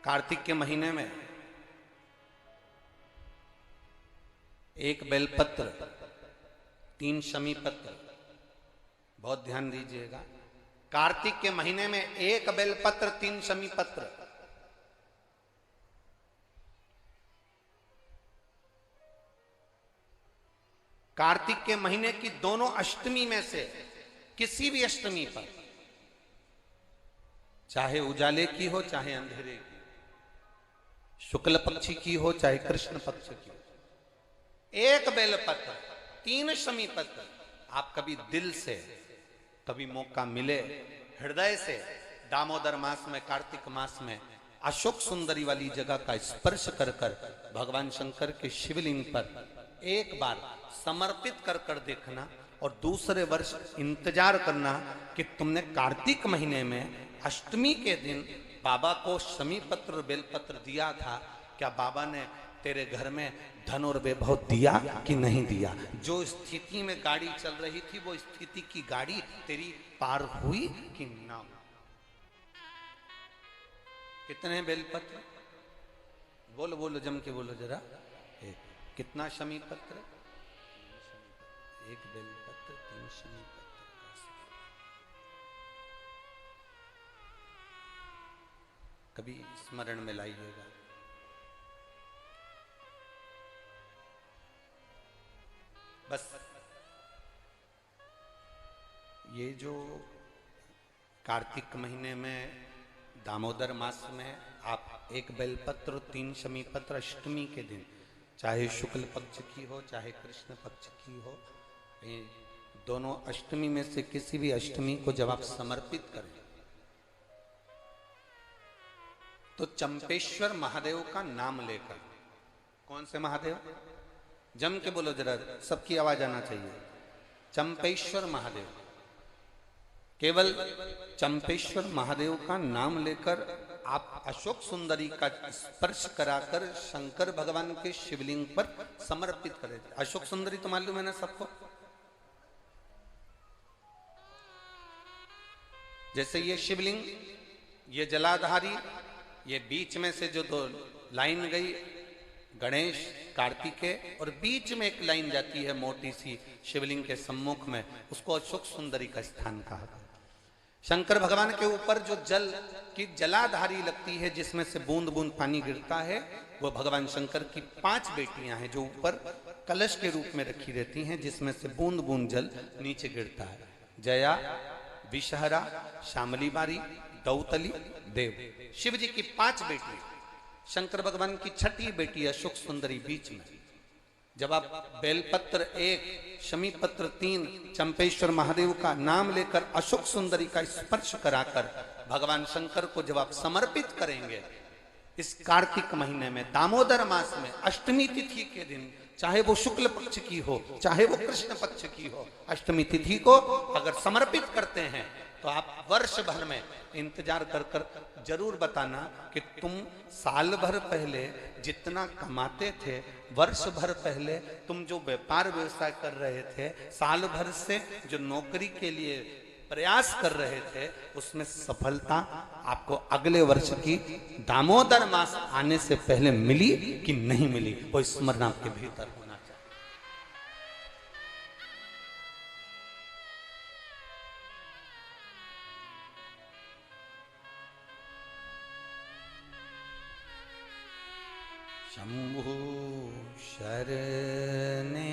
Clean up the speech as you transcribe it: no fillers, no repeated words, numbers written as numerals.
कार्तिक के महीने में एक बेलपत्र, 3 शमी पत्र, बहुत ध्यान दीजिएगा। कार्तिक के महीने में एक बेलपत्र, 3 शमी पत्र। कार्तिक के महीने की दोनों अष्टमी में से किसी भी अष्टमी पर, चाहे उजाले की हो चाहे अंधेरे की, शुक्ल पक्षी की हो चाहे कृष्ण पक्ष की, एक बेलपत्र, 3 शमी पत्र। आप कभी दिल से, कभी मौका मिले हृदय से, दामोदर मास में, कार्तिक मास में अशोक सुंदरी वाली जगह का स्पर्श कर कर भगवान शंकर के शिवलिंग पर एक बार समर्पित कर कर देखना, और दूसरे वर्ष इंतजार करना कि तुमने कार्तिक महीने में अष्टमी के दिन बाबा को शमी पत्र बेलपत्र दिया था, क्या बाबा ने तेरे घर में धन और वैभव दिया कि नहीं दिया? जो स्थिति में गाड़ी चल रही थी वो स्थिति की गाड़ी तेरी पार हुई कि ना हुई? कितने बेलपत्र? बोलो बोलो, जम के बोलो जरा। कितना शमी पत्र? एक बेलपत्र, 3 शमी पत्र। कभी स्मरण में लाइएगा। बस ये जो कार्तिक महीने में दामोदर मास में आप एक बेलपत्र, 3 शमी पत्र अष्टमी के दिन, चाहे शुक्ल पक्ष की हो चाहे कृष्ण पक्ष की हो, ये दोनों अष्टमी में से किसी भी अष्टमी को जब आप समर्पित करें तो चंपेश्वर महादेव का नाम लेकर, कौन से महादेव? जम के बोलो जरा, सबकी आवाज आना चाहिए। चंपेश्वर महादेव, केवल चंपेश्वर महादेव का नाम लेकर आप अशोक सुंदरी का स्पर्श कराकर शंकर भगवान के शिवलिंग पर समर्पित करें। अशोक सुंदरी तो मालूम है ना सबको? जैसे ये शिवलिंग, ये जलाधारी, ये बीच में से जो 2 लाइन गई, गणेश कार्तिकेय, और बीच में एक लाइन जाती है मोटी सी शिवलिंग के सम्मुख में, उसको अशोक सुंदरी का स्थान कहा। शंकर भगवान के ऊपर जो जल की जलाधारी लगती है, जिसमें से बूंद बूंद पानी गिरता है, वो भगवान शंकर की 5 बेटियां हैं जो ऊपर कलश के रूप में रखी रहती हैं, जिसमें से बूंद बूंद जल नीचे गिरता है। जया, विषहरा, शामली बारी, दौतली, देव, शिव जी की 5 बेटी। शंकर भगवान की 6ठी बेटी अशोक सुंदरी बीच में। जब आप बेलपत्र 1, शमी पत्र 3, चंपेश्वर महादेव का नाम लेकर अशोक सुंदरी का स्पर्श कराकर भगवान शंकर को जब आप समर्पित करेंगे इस कार्तिक महीने में, दामोदर मास में, अष्टमी तिथि के दिन, चाहे वो शुक्ल पक्ष की हो चाहे वो कृष्ण पक्ष की हो, अष्टमी तिथि को अगर समर्पित करते हैं तो आप वर्ष भर में इंतजार कर कर जरूर बताना कि तुम साल भर पहले जितना कमाते थे, वर्ष भर पहले तुम जो व्यापार व्यवसाय कर रहे थे, साल भर से जो नौकरी के लिए प्रयास कर रहे थे, उसमें सफलता आपको अगले वर्ष की दामोदर मास आने से पहले मिली कि नहीं मिली, वो स्मरण आपके भीतर होना चाहिए। शंभु शरणे